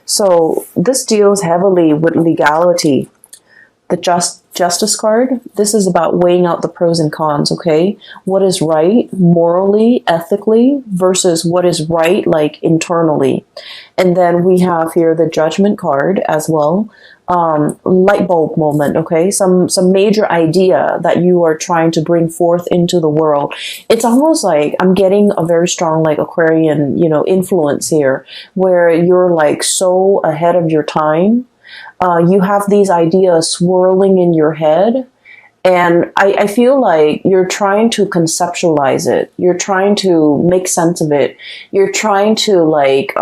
So this deals heavily with legality. The justice card, this is about weighing out the pros and cons, okay? What is right morally, ethically, versus what is right like internally. And then we have here the judgment card as well. Light bulb moment, okay? Some major idea that you are trying to bring forth into the world. It's almost like I'm getting a very strong like Aquarian, influence here, where you're like so ahead of your time. You have these ideas swirling in your head, and I feel like you're trying to conceptualize it. You're trying to make sense of it. You're trying to like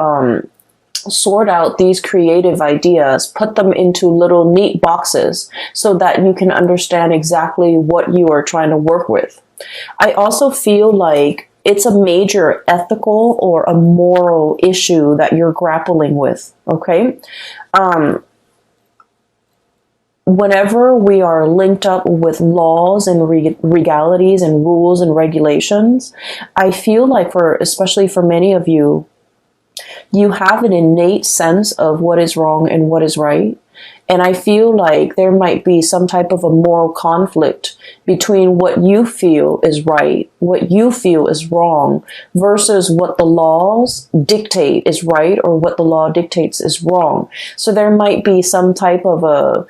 sort out these creative ideas, put them into little neat boxes so that you can understand exactly what you are trying to work with. I also feel like it's a major ethical or a moral issue that you're grappling with, okay? Whenever we are linked up with laws and legalities and rules and regulations, I feel like especially for many of you, you have an innate sense of what is wrong and what is right. And I feel like there might be some type of a moral conflict between what you feel is right, what you feel is wrong, versus what the laws dictate is right or what the law dictates is wrong. So there might be some type of a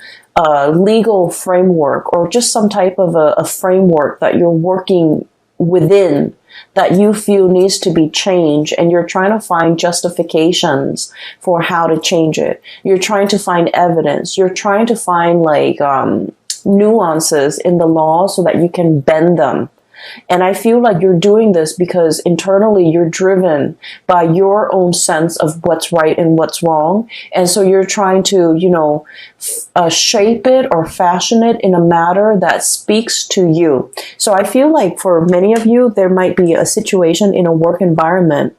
legal framework or just some type of a framework that you're working within that you feel needs to be changed, and you're trying to find justifications for how to change it. You're trying to find evidence. You're trying to find like nuances in the law so that you can bend them. And I feel like you're doing this because internally you're driven by your own sense of what's right and what's wrong. And so you're trying to, shape it or fashion it in a manner that speaks to you. So I feel like for many of you, there might be a situation in a work environment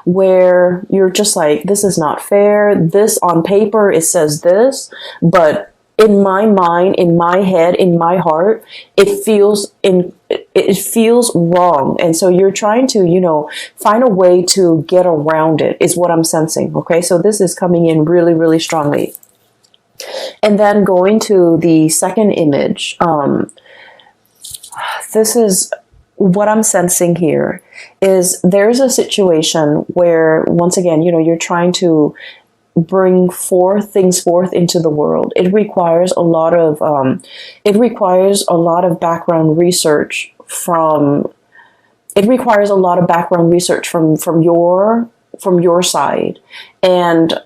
where you're just like, this is not fair. This on paper, it says this, but in my mind, in my head, in my heart, it feels wrong. And so you're trying to, find a way to get around it is what I'm sensing. Okay. So this is coming in really, really strongly. And then going to the second image, this is what I'm sensing here is there's a situation where once again, you're trying to bring things forth into the world. It requires a lot of background research from your side. And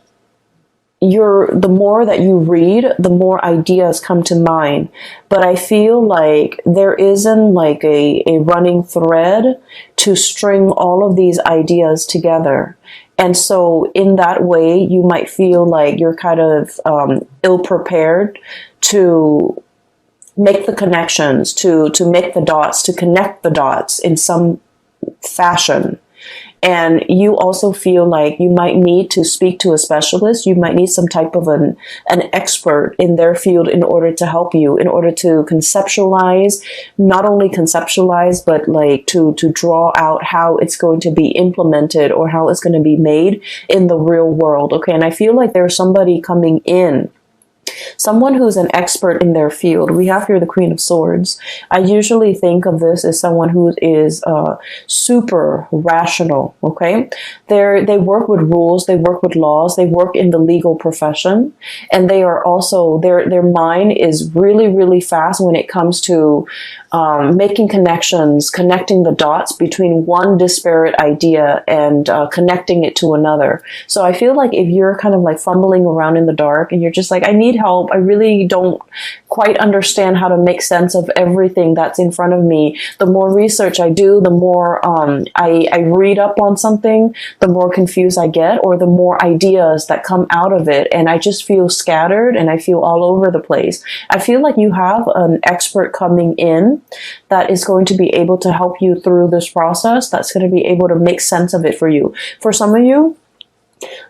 the more that you read, the more ideas come to mind. But I feel like there isn't like a running thread to string all of these ideas together. And so in that way, you might feel like you're kind of ill-prepared to make the connections, to make the dots, to connect the dots in some fashion. And you also feel like you might need to speak to a specialist. You might need some type of an expert in their field in order to help you, in order to not only conceptualize, but like to draw out how it's going to be implemented or how it's going to be made in the real world. Okay. And I feel like there's somebody coming in, someone who's an expert in their field. We have here the Queen of Swords. I usually think of this as someone who is super rational, okay? They work with rules, they work with laws, they work in the legal profession, and they are also, their mind is really, really fast when it comes to making connections, connecting the dots between one disparate idea and connecting it to another. So I feel like if you're kind of like fumbling around in the dark and you're just like, I need help, I really don't quite understand how to make sense of everything that's in front of me. The more research I do, the more I read up on something, the more confused I get, or the more ideas that come out of it. And I just feel scattered and I feel all over the place. I feel like you have an expert coming in that is going to be able to help you through this process, that's going to be able to make sense of it for you. For some of you,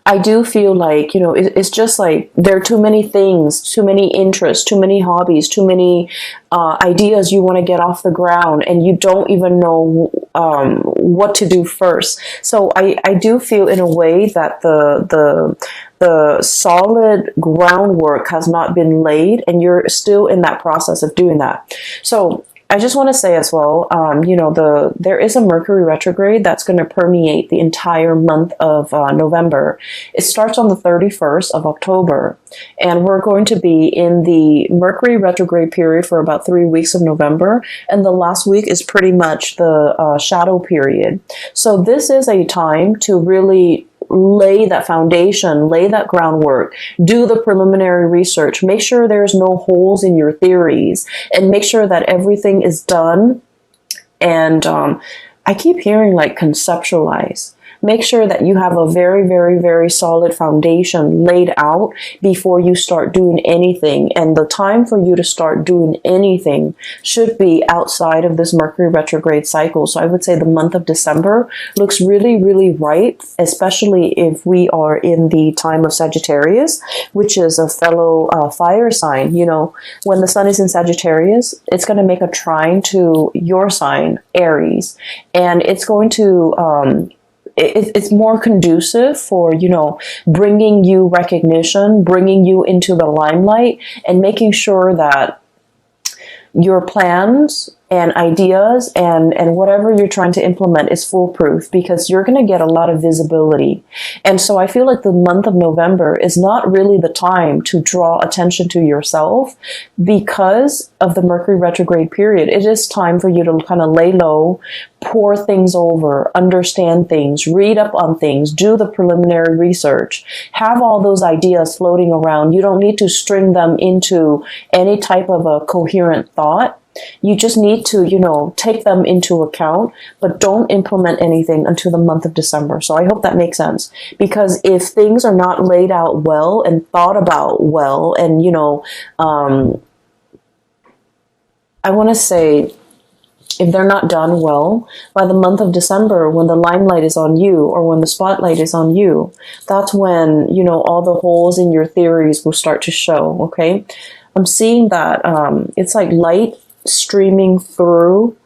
I do feel like, it's just like there are too many things, too many interests, too many hobbies, too many ideas you want to get off the ground, and you don't even know what to do first. So I do feel in a way that the solid groundwork has not been laid, and you're still in that process of doing that. So I just want to say as well, there is a Mercury retrograde that's going to permeate the entire month of November. It starts on the 31st of October, and we're going to be in the Mercury retrograde period for about 3 weeks of November, and the last week is pretty much the shadow period. So this is a time to really lay that foundation, lay that groundwork, do the preliminary research, make sure there's no holes in your theories, and make sure that everything is done. And I keep hearing like conceptualize. Make sure that you have a very, very, very solid foundation laid out before you start doing anything. And the time for you to start doing anything should be outside of this Mercury retrograde cycle. So I would say the month of December looks really, really ripe, especially if we are in the time of Sagittarius, which is a fellow fire sign. When the sun is in Sagittarius, it's going to make a trine to your sign, Aries, and it's going to it's more conducive for, bringing you recognition, bringing you into the limelight, and making sure that your plans and ideas and whatever you're trying to implement is foolproof, because you're going to get a lot of visibility. And so I feel like the month of November is not really the time to draw attention to yourself because of the Mercury retrograde period. It is time for you to kind of lay low, pour things over, understand things, read up on things, do the preliminary research, have all those ideas floating around. You don't need to string them into any type of a coherent thought. You just need to, take them into account, but don't implement anything until the month of December. So I hope that makes sense, because if things are not laid out well and thought about well, and, I want to say, if they're not done well, by the month of December, when the limelight is on you or when the spotlight is on you, that's when, all the holes in your theories will start to show, okay? I'm seeing that it's like light streaming through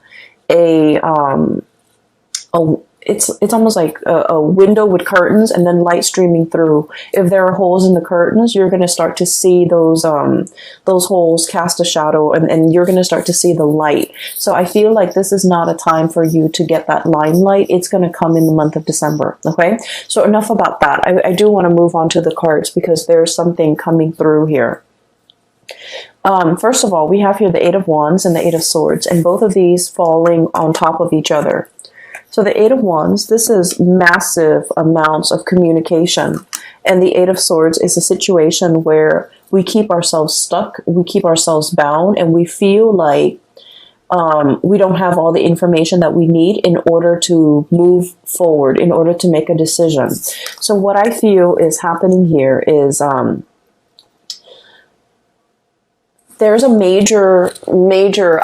it's almost like a window with curtains and then light streaming through. If there are holes in the curtains, you're going to start to see those holes cast a shadow, and you're going to start to see the light. So I feel like this is not a time for you to get that limelight. It's going to come in the month of December. Okay. So enough about that. I do want to move on to the cards because there's something coming through here. First of all, we have here the Eight of Wands and the Eight of Swords, and both of these falling on top of each other. So the Eight of Wands, this is massive amounts of communication. And the Eight of Swords is a situation where we keep ourselves stuck, we keep ourselves bound, and we feel like we don't have all the information that we need in order to move forward, in order to make a decision. So what I feel is happening here is there's a major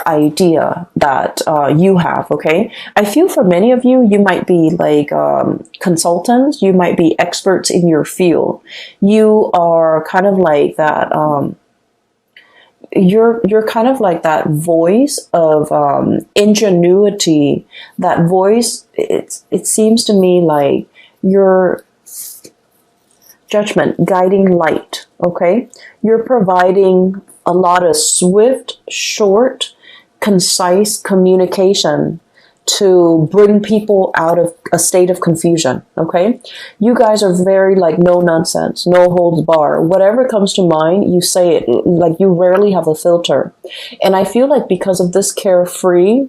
idea that you have, okay? I feel for many of you, you might be like consultants, you might be experts in your field. You are kind of like that, you're kind of like that voice of ingenuity, that voice, it seems to me like your judgment, guiding light, okay? You're providing a lot of swift, short, concise communication to bring people out of a state of confusion, okay? You guys are very like no nonsense, no holds bar. Whatever comes to mind, you say it. Like you rarely have a filter. And I feel like because of this carefree,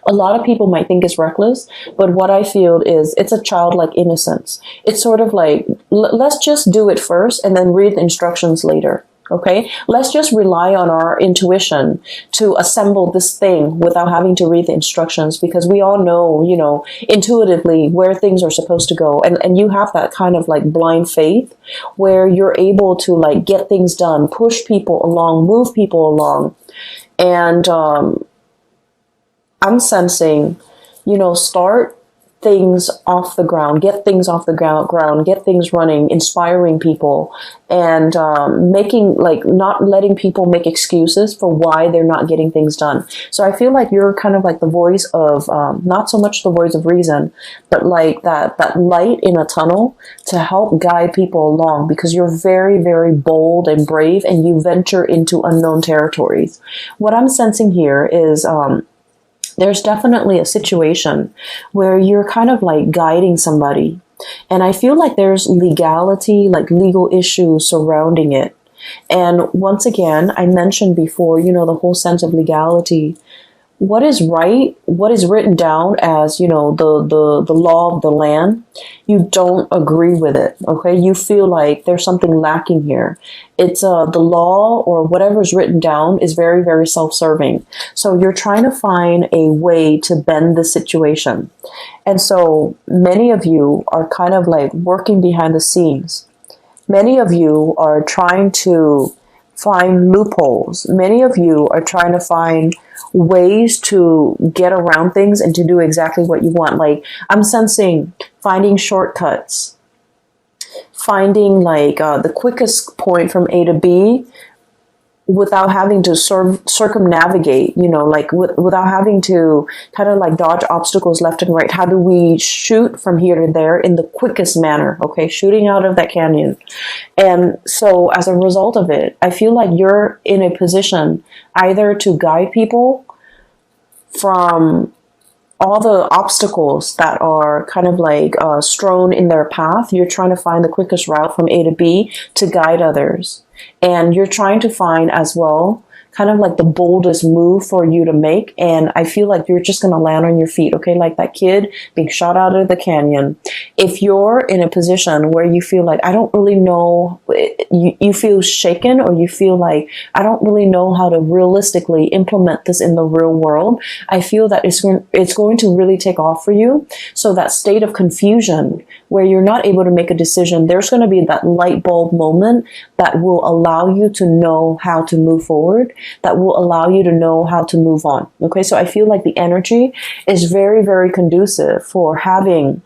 a lot of people might think it's reckless, but what I feel is it's a childlike innocence. It's sort of like, let's just do it first and then read the instructions later. Okay, let's just rely on our intuition to assemble this thing without having to read the instructions, because we all know, intuitively where things are supposed to go. And you have that kind of like blind faith where you're able to like get things done, push people along, move people along. And I'm sensing, start things off the ground, get things off the ground, get things running, inspiring people, and making, like, not letting people make excuses for why they're not getting things done. So I feel like you're kind of like the voice of, not so much the voice of reason, but like that light in a tunnel to help guide people along, because you're very, very bold and brave, and you venture into unknown territories. What I'm sensing here is, there's definitely a situation where you're kind of like guiding somebody. And I feel like there's legality, like legal issues surrounding it. And once again, I mentioned before, the whole sense of legality. What is right, what is written down as, the law of the land, you don't agree with it, okay? You feel like there's something lacking here. It's the law or whatever's written down is very, very self-serving. So you're trying to find a way to bend the situation. And so many of you are kind of like working behind the scenes. Many of you are trying to find loopholes. Many of you are trying to find ways to get around things and to do exactly what you want. Like, I'm sensing finding shortcuts, finding like the quickest point from A to B without having to circumnavigate, without having to kind of like dodge obstacles left and right. How do we shoot from here to there in the quickest manner? Okay, shooting out of that canyon. And so as a result of it, I feel like you're in a position either to guide people from all the obstacles that are kind of like strewn in their path. You're trying to find the quickest route from A to B to guide others. And you're trying to find as well kind of like the boldest move for you to make. And I feel like you're just going to land on your feet, okay? Like that kid being shot out of the canyon. If you're in a position where you feel like, I don't really know, you feel shaken, or you feel like, I don't really know how to realistically implement this in the real world, I feel that it's going to really take off for you. So that state of confusion where you're not able to make a decision, there's going to be that light bulb moment that will allow you to know how to move forward, that will allow you to know how to move on. Okay, so I feel like the energy is very, very conducive for having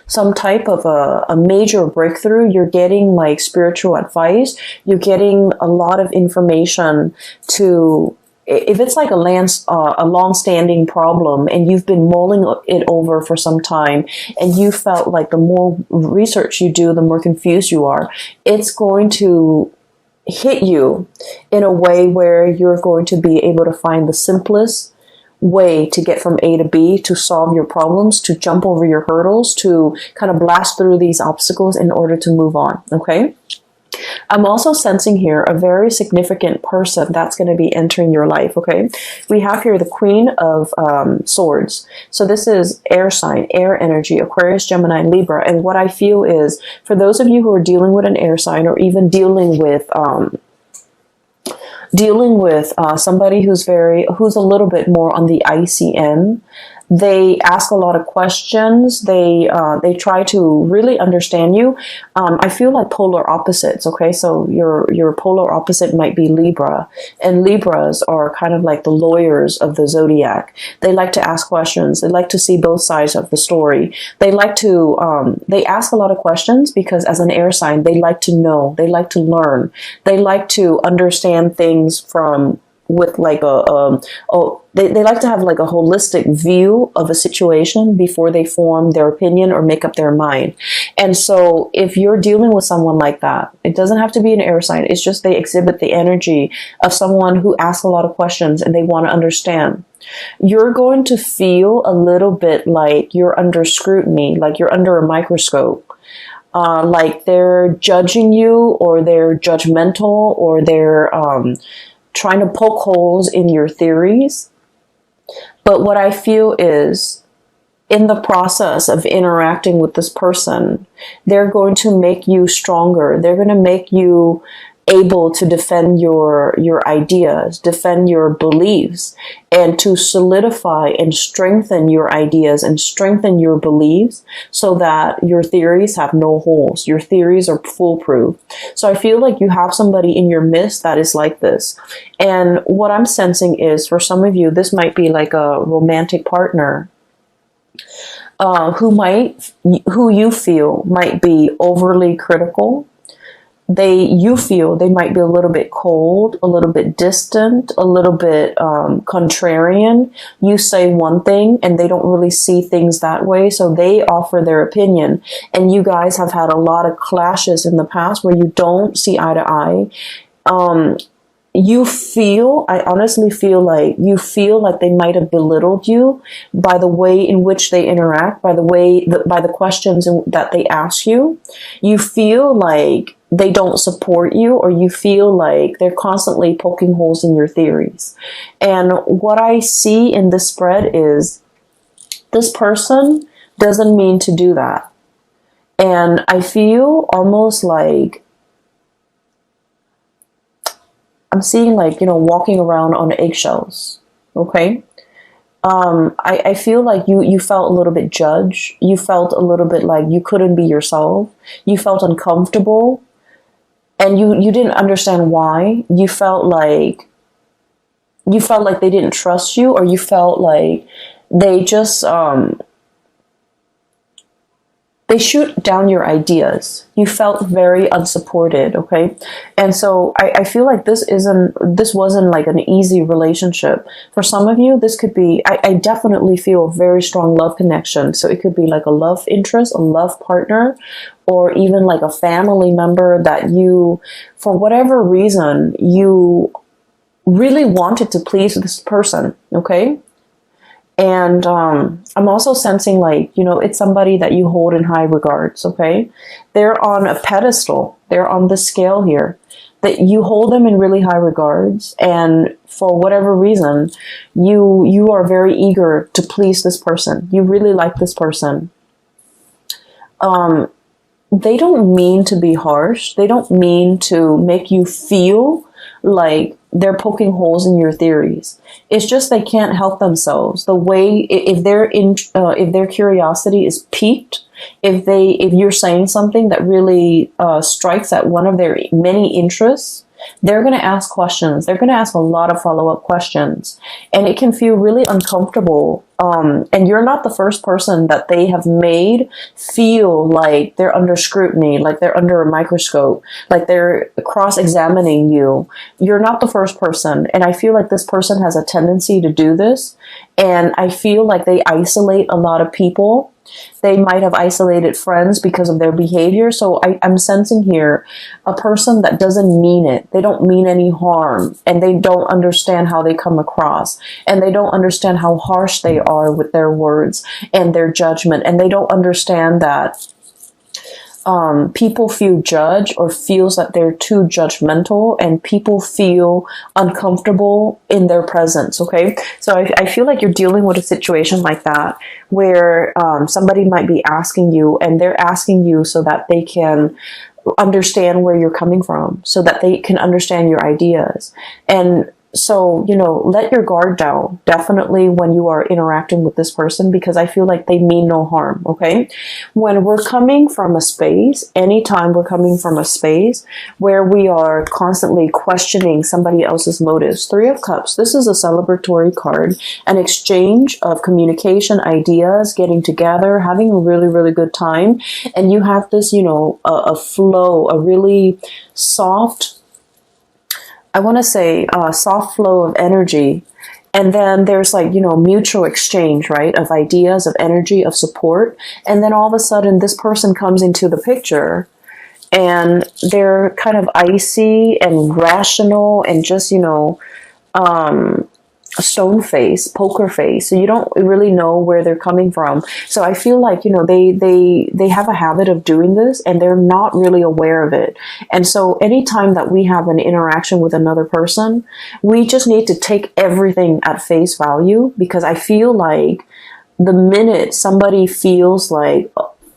some type of a major breakthrough. You're getting like spiritual advice. You're getting a lot of information to, if it's like a long-standing problem and you've been mulling it over for some time, and you felt like the more research you do, the more confused you are, it's going to hit you in a way where you're going to be able to find the simplest way to get from A to B, to solve your problems, to jump over your hurdles, to kind of blast through these obstacles in order to move on, okay? I'm also sensing here a very significant person that's going to be entering your life, okay? We have here the Queen of Swords. So this is air sign, air energy, Aquarius, Gemini, Libra. And what I feel is, for those of you who are dealing with an air sign, or even dealing with somebody who's a little bit more on the icy end, they ask a lot of questions. They try to really understand you. I feel like polar opposites. Okay, so your polar opposite might be Libra, and Libras are kind of like the lawyers of the zodiac. They like to ask questions. They like to see both sides of the story. They like to they ask a lot of questions because as an air sign, they like to know. They like to learn. They like to understand things from with like they like to have like a holistic view of a situation before they form their opinion or make up their mind. And so if you're dealing with someone like that, it doesn't have to be an air sign. It's just they exhibit the energy of someone who asks a lot of questions and they want to understand. You're going to feel a little bit like you're under scrutiny, like you're under a microscope. Like they're judging you, or they're judgmental, or they're trying to poke holes in your theories. But what I feel is, in the process of interacting with this person, they're going to make you stronger. They're going to make you able to defend your ideas, defend your beliefs, and to solidify and strengthen your ideas and strengthen your beliefs so that your theories have no holes. Your theories are foolproof. So I feel like you have somebody in your midst that is like this. And what I'm sensing is, for some of you, this might be like a romantic partner. who you feel might be overly critical. You feel they might be a little bit cold, a little bit distant, a little bit contrarian. You say one thing and they don't really see things that way, so they offer their opinion. And you guys have had a lot of clashes in the past where you don't see eye to eye. I honestly feel like they might have belittled you by the way in which they interact, by the questions that they ask you. You feel like they don't support you, or you feel like they're constantly poking holes in your theories. And what I see in this spread is this person doesn't mean to do that. And I feel almost like I'm seeing walking around on eggshells. Okay. I feel like you felt a little bit judged. You felt a little bit like you couldn't be yourself. You felt uncomfortable. And you didn't understand why. You felt like they didn't trust you, or you felt like they just they shoot down your ideas. You felt very unsupported, okay? And so I feel like this wasn't like an easy relationship. For some of you, this could be, I definitely feel a very strong love connection. So it could be like a love interest, a love partner, or even like a family member that you, for whatever reason, you really wanted to please this person, okay? And I'm also sensing it's somebody that you hold in high regards, okay? They're on a pedestal. They're on the scale here. That you hold them in really high regards, and for whatever reason, you are very eager to please this person. You really like this person. They don't mean to be harsh. They don't mean to make you feel like they're poking holes in your theories. It's just they can't help themselves. The way if their curiosity is piqued, if you're saying something that really strikes at one of their many interests, they're going to ask questions. They're going to ask a lot of follow-up questions, and it can feel really uncomfortable. And you're not the first person that they have made feel like they're under scrutiny, like they're under a microscope, like they're cross-examining you. You're not the first person. And I feel like this person has a tendency to do this. And I feel like they isolate a lot of people. They might have isolated friends because of their behavior. So I'm sensing here a person that doesn't mean it. They don't mean any harm, and they don't understand how they come across, and they don't understand how harsh they are with their words and their judgment. And they don't understand that people feel judged or feels that they're too judgmental, and people feel uncomfortable in their presence. Okay. So I feel like you're dealing with a situation like that where somebody might be asking you, and they're asking you so that they can understand where you're coming from, so that they can understand your ideas. And so, let your guard down, definitely, when you are interacting with this person, because I feel like they mean no harm, okay? When we're coming from a space, anytime we're coming from a space where we are constantly questioning somebody else's motives, Three of Cups, this is a celebratory card, an exchange of communication, ideas, getting together, having a really, really good time, and you have this, a flow, a really soft, I want to say soft flow of energy. And then there's mutual exchange, right? Of ideas, of energy, of support. And then all of a sudden this person comes into the picture and they're kind of icy and rational and just, stone face, poker face. So you don't really know where they're coming from. So I feel like, they have a habit of doing this and they're not really aware of it. And so anytime that we have an interaction with another person, we just need to take everything at face value, because I feel like the minute somebody feels like,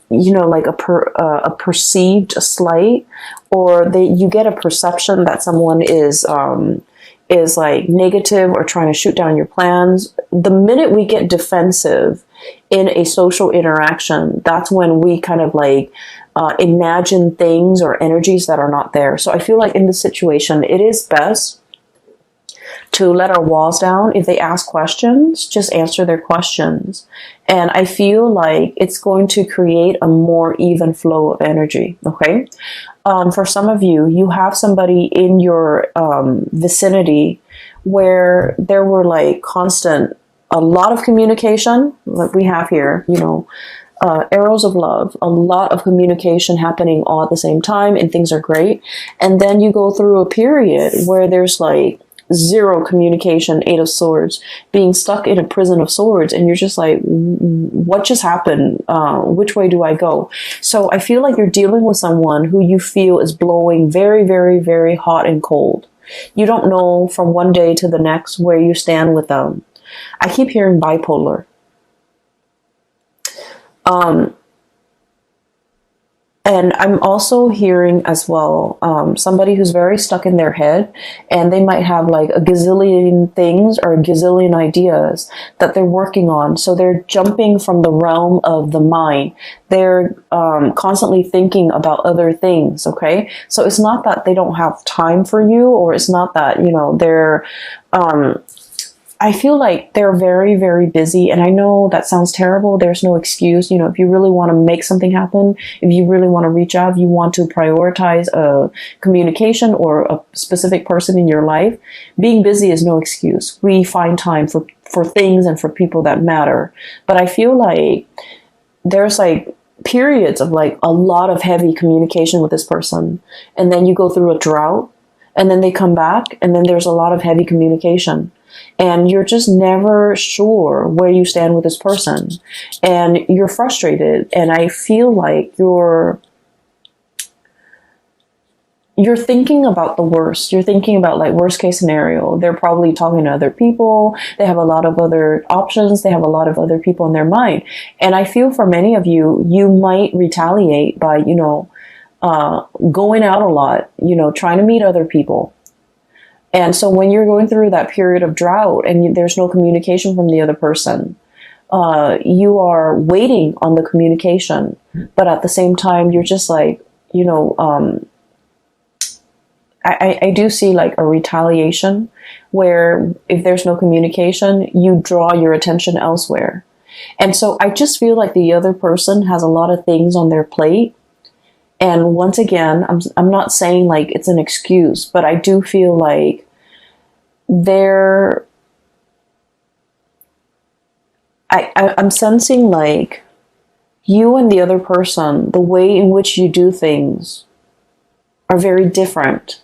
like a perceived slight, or you get a perception that someone is like negative or trying to shoot down your plans, the minute we get defensive in a social interaction, that's when we kind of imagine things or energies that are not there. So I feel like in this situation, it is best to let our walls down. If they ask questions, just answer their questions. And I feel like it's going to create a more even flow of energy. Okay. For some of you, you have somebody in your vicinity where there were like a lot of communication, like we have here, arrows of love, a lot of communication happening all at the same time, and things are great. And then you go through a period where there's like zero communication, Eight of Swords, being stuck in a prison of swords, and you're just like, what just happened? Which way do I go? So I feel like you're dealing with someone who you feel is blowing very, very, very hot and cold. You don't know from one day to the next where you stand with them. I keep hearing bipolar. And I'm also hearing as well, somebody who's very stuck in their head, and they might have like a gazillion things or a gazillion ideas that they're working on. So they're jumping from the realm of the mind. They're constantly thinking about other things. Okay. So it's not that they don't have time for you, or it's not that, they're, I feel like they're very, very busy. And I know that sounds terrible. There's no excuse. If you really want to make something happen, if you really want to reach out, you want to prioritize a communication or a specific person in your life, being busy is no excuse. We find time for things and for people that matter. But I feel like there's like periods of like a lot of heavy communication with this person. And then you go through a drought, and then they come back, and then there's a lot of heavy communication. And you're just never sure where you stand with this person. And you're frustrated. And I feel like you're thinking about the worst. You're thinking about like worst case scenario. They're probably talking to other people. They have a lot of other options. They have a lot of other people in their mind. And I feel for many of you, you might retaliate by, going out a lot, trying to meet other people. And so when you're going through that period of drought and there's no communication from the other person, you are waiting on the communication. But at the same time, you're just like, I do see like a retaliation where if there's no communication, you draw your attention elsewhere. And so I just feel like the other person has a lot of things on their plate. And once again, I'm not saying like it's an excuse, but I do feel like I'm sensing like you and the other person, the way in which you do things are very different.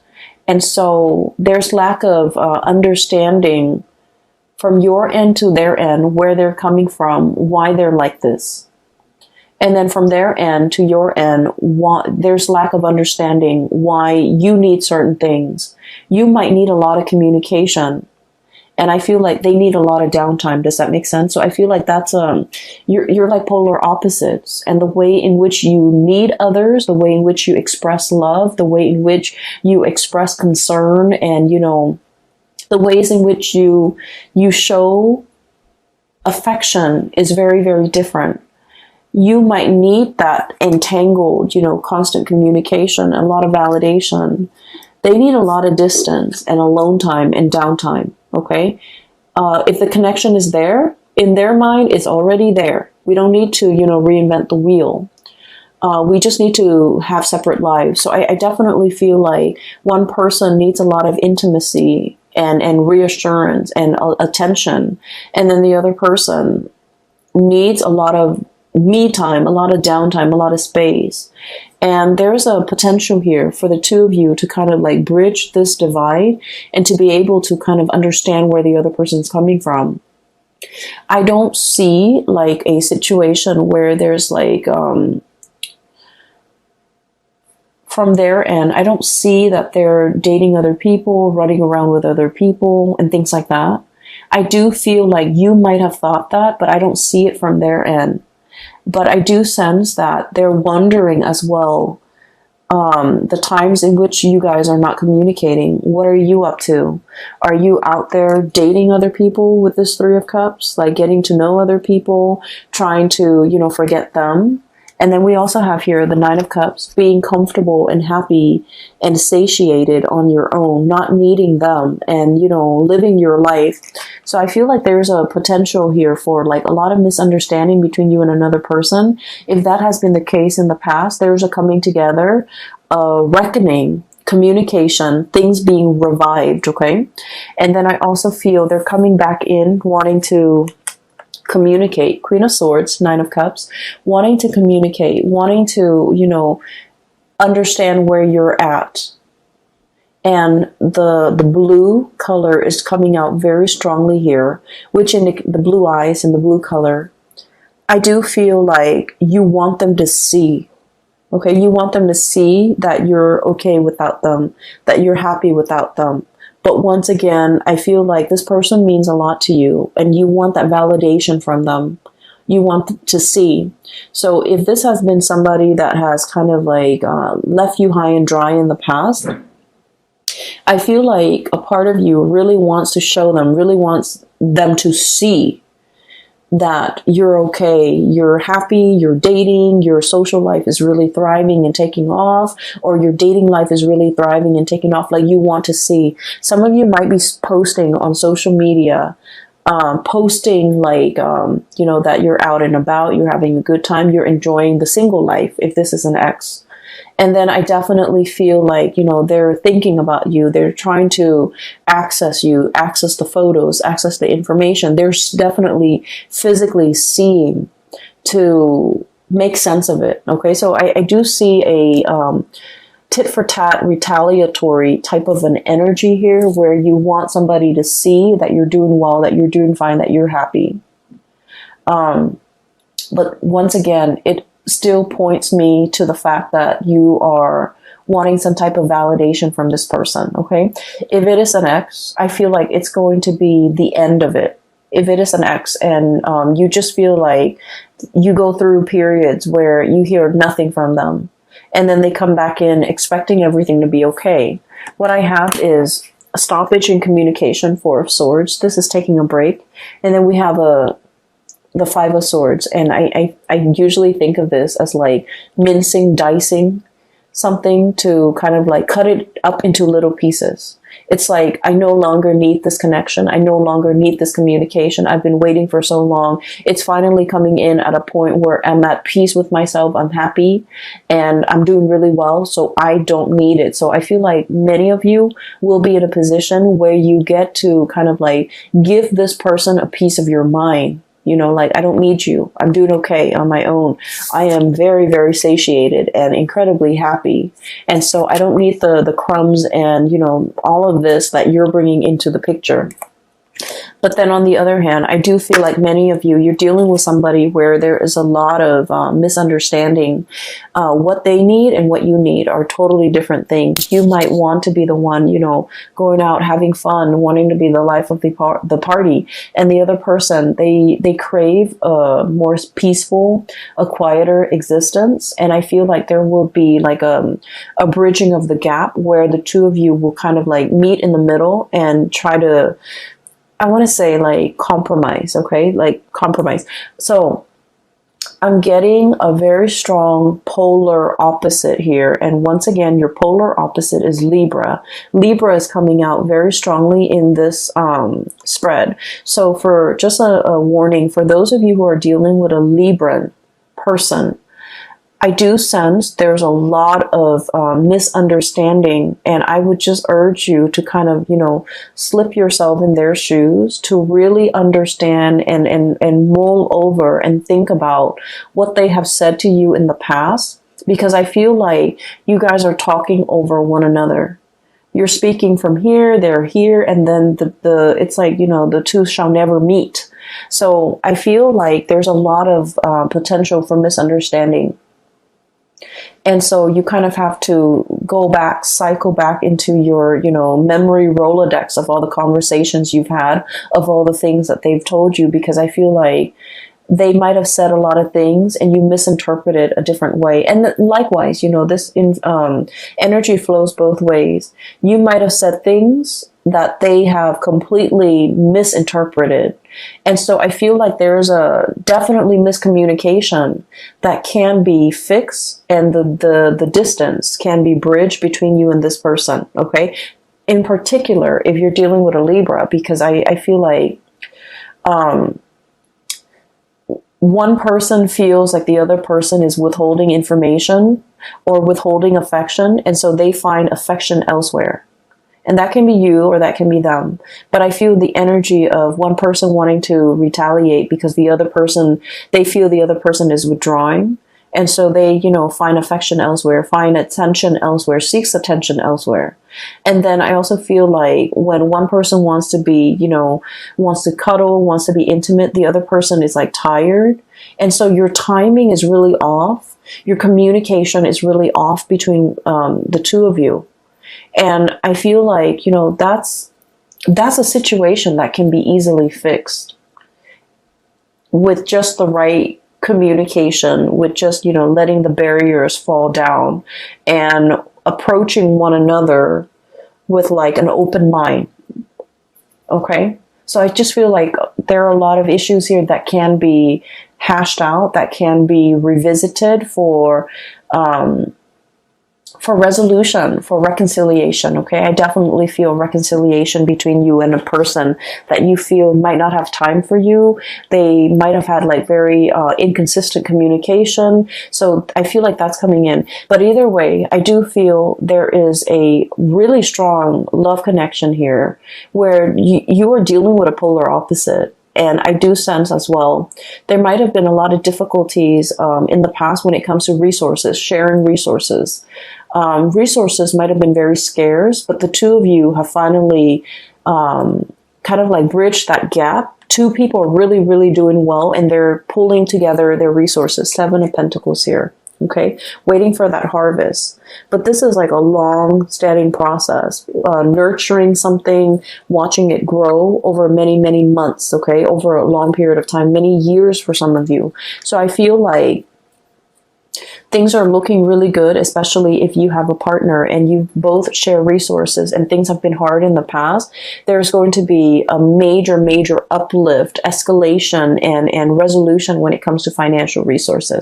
And so there's lack of understanding from your end to their end, where they're coming from, why they're like this. And then from their end to your end, there's lack of understanding why you need certain things. You might need a lot of communication. And I feel like they need a lot of downtime. Does that make sense? So I feel like that's, you're like polar opposites. And the way in which you need others, the way in which you express love, the way in which you express concern, and, the ways in which you show affection is very, very different. You might need that entangled, constant communication, a lot of validation. They need a lot of distance and alone time and downtime, okay? If the connection is there, in their mind, it's already there. We don't need to, reinvent the wheel. We just need to have separate lives. So I definitely feel like one person needs a lot of intimacy and reassurance and attention. And then the other person needs a lot of me time, a lot of downtime, a lot of space. And there's a potential here for the two of you to kind of like bridge this divide and to be able to kind of understand where the other person's coming from. I don't see like a situation where there's like, from their end, I don't see that they're dating other people, running around with other people and things like that. I do feel like you might have thought that, but I don't see it from their end. But I do sense that they're wondering as well, the times in which you guys are not communicating. What are you up to? Are you out there dating other people with this Three of Cups? Like getting to know other people, trying to, forget them? And then we also have here the Nine of Cups, being comfortable and happy and satiated on your own, not needing them, and, you know, living your life. So I feel like there's a potential here for like a lot of misunderstanding between you and another person. If that has been the case in the past, there's a coming together, reckoning, communication, things being revived, okay? And then I also feel they're coming back in, wanting to communicate. Queen of Swords, Nine of Cups, wanting to communicate, wanting to, you know, understand where you're at. And the blue color is coming out very strongly here, which in the blue eyes and the blue color, I do feel like you want them to see. Okay, you want them to see that you're okay without them, that you're happy without them. But once again, I feel like this person means a lot to you and you want that validation from them. You want to see. So if this has been somebody that has kind of like left you high and dry in the past, I feel like a part of you really wants to show them, really wants them to see that you're okay, you're happy, you're dating, your social life is really thriving and taking off, or your dating life is really thriving and taking off. Like, you want to see. Some of you might be posting on social media, posting like, you know, that you're out and about, you're having a good time, you're enjoying the single life, if this is an ex. And then I definitely feel like, you know, they're thinking about you. They're trying to access you, access the photos, access the information. They're definitely physically seeing to make sense of it. Okay, so I do see a tit for tat retaliatory type of an energy here where you want somebody to see that you're doing well, that you're doing fine, that you're happy. But once again, it still points me to the fact that you are wanting some type of validation from this person, okay? If it is an ex, I feel like it's going to be the end of it. If it is an ex and you just feel like you go through periods where you hear nothing from them and then they come back in expecting everything to be okay. What I have is a stoppage in communication, Four of Swords. This is taking a break. And then we have the Five of Swords, and I usually think of this as like mincing, dicing something to kind of like cut it up into little pieces. It's like, I no longer need this connection. I no longer need this communication. I've been waiting for so long. It's finally coming in at a point where I'm at peace with myself. I'm happy and I'm doing really well. So I don't need it. So I feel like many of you will be in a position where you get to kind of like give this person a piece of your mind. You know, like, I don't need you. I'm doing okay on my own. I am very, very satiated and incredibly happy. And so I don't need the crumbs and, you know, all of this that you're bringing into the picture. But then on the other hand, I do feel like many of you, you're dealing with somebody where there is a lot of misunderstanding. What they need and what you need are totally different things. You might want to be the one, you know, going out, having fun, wanting to be the life of the party. And the other person, they crave a more peaceful, a quieter existence. And I feel like there will be like a bridging of the gap where the two of you will kind of like meet in the middle and try to, I want to say like compromise, okay? Like compromise. So I'm getting a very strong polar opposite here. And once again, your polar opposite is Libra. Libra is coming out very strongly in this spread. So for just a warning, for those of you who are dealing with a Libran person, I do sense there's a lot of misunderstanding, and I would just urge you to kind of, you know, slip yourself in their shoes to really understand and mull over and think about what they have said to you in the past, because I feel like you guys are talking over one another. You're speaking from here, they're here, and then the it's like, you know, the two shall never meet. So I feel like there's a lot of potential for misunderstanding. And so you kind of have to go back, cycle back into your, you know, memory Rolodex of all the conversations you've had, of all the things that they've told you, because I feel like they might have said a lot of things and you misinterpreted a different way. And likewise, you know, this energy flows both ways. You might have said things that they have completely misinterpreted. And so I feel like there's a definitely miscommunication that can be fixed, and the distance can be bridged between you and this person. Okay. In particular, if you're dealing with a Libra, because I feel like one person feels like the other person is withholding information or withholding affection, and so they find affection elsewhere. And that can be you or that can be them. But I feel the energy of one person wanting to retaliate because the other person, they feel the other person is withdrawing. And so they, find affection elsewhere, find attention elsewhere, seeks attention elsewhere. And then I also feel like when one person wants to be, wants to cuddle, wants to be intimate, the other person is like tired. And so your timing is really off. Your communication is really off between the two of you. And I feel like, that's a situation that can be easily fixed with just the right communication, with just, letting the barriers fall down and approaching one another with like an open mind. Okay. So I just feel like there are a lot of issues here that can be hashed out, that can be revisited for resolution, for reconciliation. Okay. I definitely feel reconciliation between you and a person that you feel might not have time for you. They might have had like very inconsistent communication. So I feel like that's coming in. But either way, I do feel there is a really strong love connection here where you are dealing with a polar opposite. And I do sense as well, there might have been a lot of difficulties in the past when it comes to resources, sharing resources. Resources might have been very scarce, but the two of you have finally kind of like bridged that gap. Two people are really, really doing well, and they're pulling together their resources. 7 of Pentacles here. Okay, waiting for that harvest. But this is like a long standing process, nurturing something, watching it grow over many, many months. Okay, over a long period of time, many years for some of you. So I feel like things are looking really good, especially if you have a partner and you both share resources and things have been hard in the past. There's going to be a major, major uplift, escalation, and resolution when it comes to financial resources.